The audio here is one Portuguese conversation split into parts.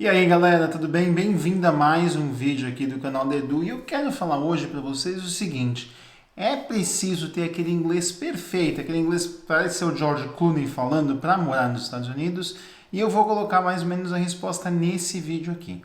E aí galera, tudo bem? Bem-vindo a mais um vídeo aqui do canal da Edu e eu quero falar hoje para vocês o seguinte: é preciso ter aquele inglês perfeito, aquele inglês parece ser o George Clooney falando para morar nos Estados Unidos, e eu vou colocar mais ou menos a resposta nesse vídeo aqui.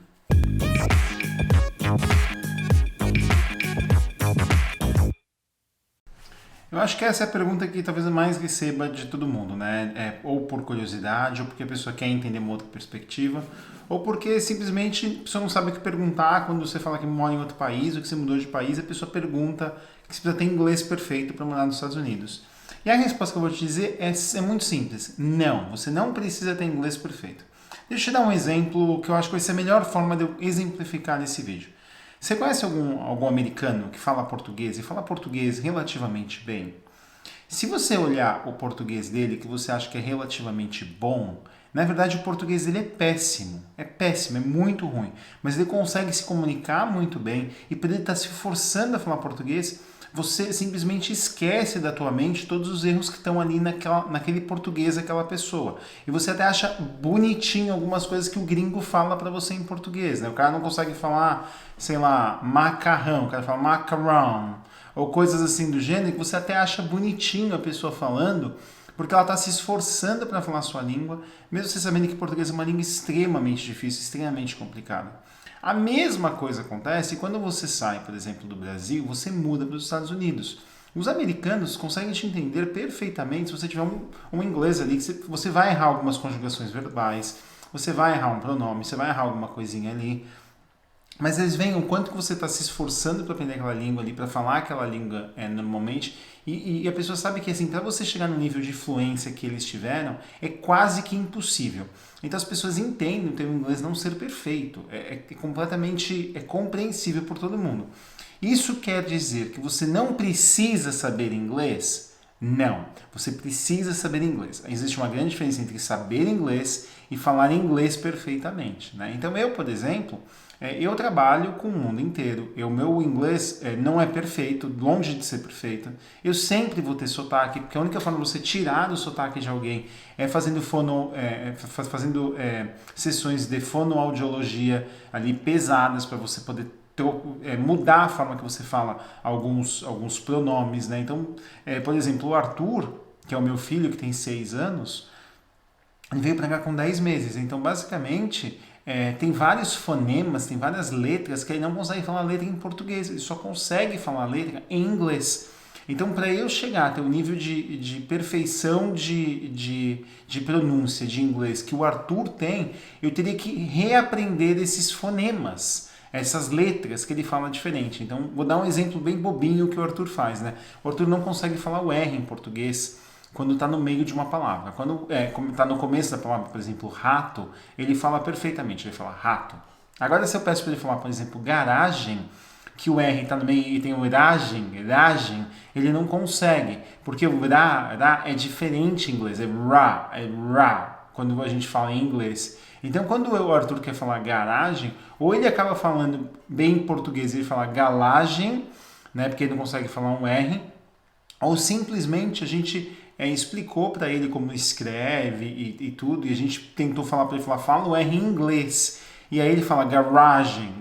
Eu acho que essa é a pergunta que talvez eu mais receba de todo mundo, né? Ou por curiosidade, ou porque a pessoa quer entender uma outra perspectiva, ou porque simplesmente a pessoa não sabe o que perguntar quando você fala que mora em outro país, ou que você mudou de país, a pessoa pergunta que você precisa ter inglês perfeito para morar nos Estados Unidos. E a resposta que eu vou te dizer é muito simples. Não, você não precisa ter inglês perfeito. Deixa eu te dar um exemplo que eu acho que vai ser a melhor forma de eu exemplificar nesse vídeo. Você conhece algum americano que fala português e fala português relativamente bem? Se você olhar o português dele, que você acha que é relativamente bom, na verdade o português dele é péssimo, é muito ruim. Mas ele consegue se comunicar muito bem e por ele estar se forçando a falar português, você simplesmente esquece da tua mente todos os erros que estão ali naquele português daquela pessoa. E você até acha bonitinho algumas coisas que o gringo fala para você em português, né? O cara não consegue falar, sei lá, macarrão, o cara fala macarrão, ou coisas assim do gênero, que você até acha bonitinho a pessoa falando, porque ela está se esforçando para falar a sua língua, mesmo você sabendo que português é uma língua extremamente difícil, extremamente complicada. A mesma coisa acontece quando você sai, por exemplo, do Brasil, você muda para os Estados Unidos. Os americanos conseguem te entender perfeitamente se você tiver um inglês ali, que você vai errar algumas conjugações verbais, você vai errar um pronome, você vai errar alguma coisinha ali, mas eles veem o quanto que você está se esforçando para aprender aquela língua ali, para falar aquela língua normalmente, e a pessoa sabe que assim, para você chegar no nível de fluência que eles tiveram, é quase que impossível. Então as pessoas entendem o teu inglês não ser perfeito, completamente compreensível por todo mundo. Isso quer dizer que você não precisa saber inglês? Não, você precisa saber inglês. Existe uma grande diferença entre saber inglês e falar inglês perfeitamente, né? Então eu, por exemplo, eu trabalho com o mundo inteiro. O meu inglês não é perfeito, longe de ser perfeito. Eu sempre vou ter sotaque, porque a única forma de você tirar o sotaque de alguém é fazendo sessões de fonoaudiologia ali pesadas para você poder mudar a forma que você fala alguns pronomes, né? Então, por exemplo, o Arthur, que é o meu filho que tem 6 anos, ele veio para cá com 10 meses. Então, basicamente, tem vários fonemas, tem várias letras que ele não consegue falar a letra em português, ele só consegue falar a letra em inglês. Então, para eu chegar a ter o nível de perfeição de pronúncia de inglês que o Arthur tem, eu teria que reaprender esses fonemas, essas letras que ele fala diferente. Então, vou dar um exemplo bem bobinho que o Arthur faz, né? O Arthur não consegue falar o R em português quando está no meio de uma palavra. Quando está no começo da palavra, por exemplo, rato, ele fala perfeitamente, ele fala rato. Agora, se eu peço para ele falar, por exemplo, garagem, que o R está no meio e tem o eragem, ele não consegue, porque o ra é diferente em inglês, é ra, quando a gente fala em inglês. Então, quando o Arthur quer falar garagem, ou ele acaba falando bem em português e ele fala galagem, né, porque ele não consegue falar um R, ou simplesmente a gente explicou para ele como escreve e tudo, e a gente tentou falar para ele, fala o R em inglês, e aí ele fala garagem,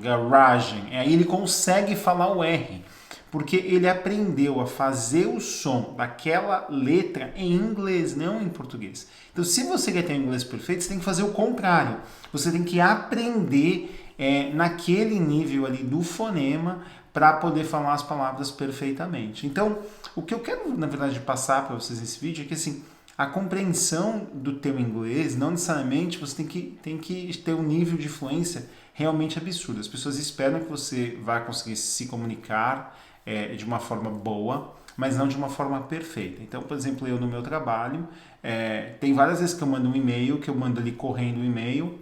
aí ele consegue falar o R, porque ele aprendeu a fazer o som daquela letra em inglês, não em português. Então, se você quer ter um inglês perfeito, você tem que fazer o contrário. Você tem que aprender naquele nível ali do fonema para poder falar as palavras perfeitamente. Então, o que eu quero, na verdade, passar para vocês nesse vídeo é que, assim, a compreensão do teu inglês, não necessariamente você tem que ter um nível de fluência realmente absurdo. As pessoas esperam que você vá conseguir se comunicar de uma forma boa, mas não de uma forma perfeita. Então, por exemplo, eu no meu trabalho, tem várias vezes que eu mando um e-mail, que eu mando ali correndo o e-mail,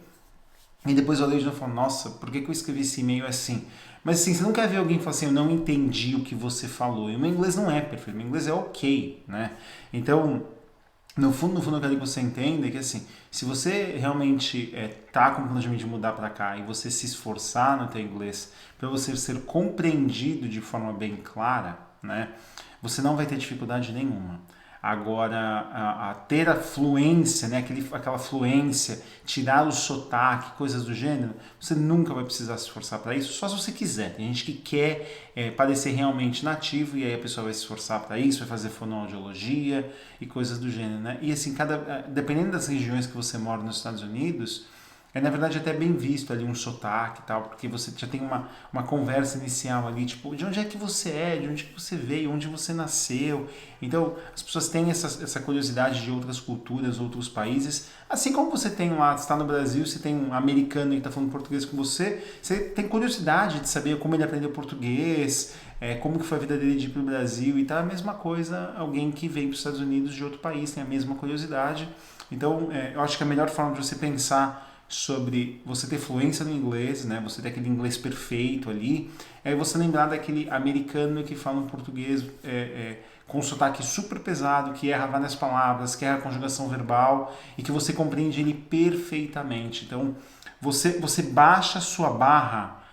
e depois eu leio de novo e falo, nossa, por que eu escrevi esse e-mail assim? Mas assim, você não quer ver alguém falar assim, eu não entendi o que você falou. E o meu inglês não é perfeito, o meu inglês é ok, né? Então, no fundo, eu quero que você entenda que assim, se você realmente tá com o planejamento de mudar para cá e você se esforçar no teu inglês para você ser compreendido de forma bem clara, né? Você não vai ter dificuldade nenhuma. Agora, a ter a fluência, né, aquela fluência, tirar o sotaque, coisas do gênero, você nunca vai precisar se esforçar para isso, só se você quiser. Tem gente que quer parecer realmente nativo e aí a pessoa vai se esforçar para isso, vai fazer fonoaudiologia e coisas do gênero, né? E assim, dependendo das regiões que você mora nos Estados Unidos, na verdade até bem visto ali um sotaque e tal, porque você já tem uma conversa inicial ali, tipo, de onde é que você é, de onde que você veio, onde você nasceu. Então, as pessoas têm essa curiosidade de outras culturas, outros países, assim como você tem lá, está no Brasil, você tem um americano que está falando português com você, você tem curiosidade de saber como ele aprendeu português, como que foi a vida dele de ir para o Brasil e tal. A mesma coisa, alguém que vem para os Estados Unidos de outro país tem a mesma curiosidade. Então, eu acho que a melhor forma de você pensar sobre você ter fluência no inglês, né? Você ter aquele inglês perfeito ali, é você lembrar daquele americano que fala um português com um sotaque super pesado, que erra várias palavras, que erra a conjugação verbal e que você compreende ele perfeitamente. Então, você baixa a sua barra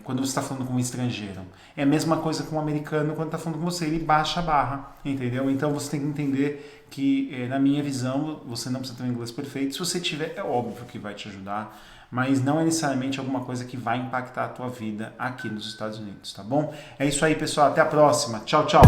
quando você está falando com um estrangeiro. É a mesma coisa com um americano quando está falando com você, ele baixa a barra, entendeu? Então você tem que entender que, na minha visão, você não precisa ter um inglês perfeito. Se você tiver, é óbvio que vai te ajudar, mas não é necessariamente alguma coisa que vai impactar a tua vida aqui nos Estados Unidos, tá bom? É isso aí, pessoal. Até a próxima. Tchau, tchau.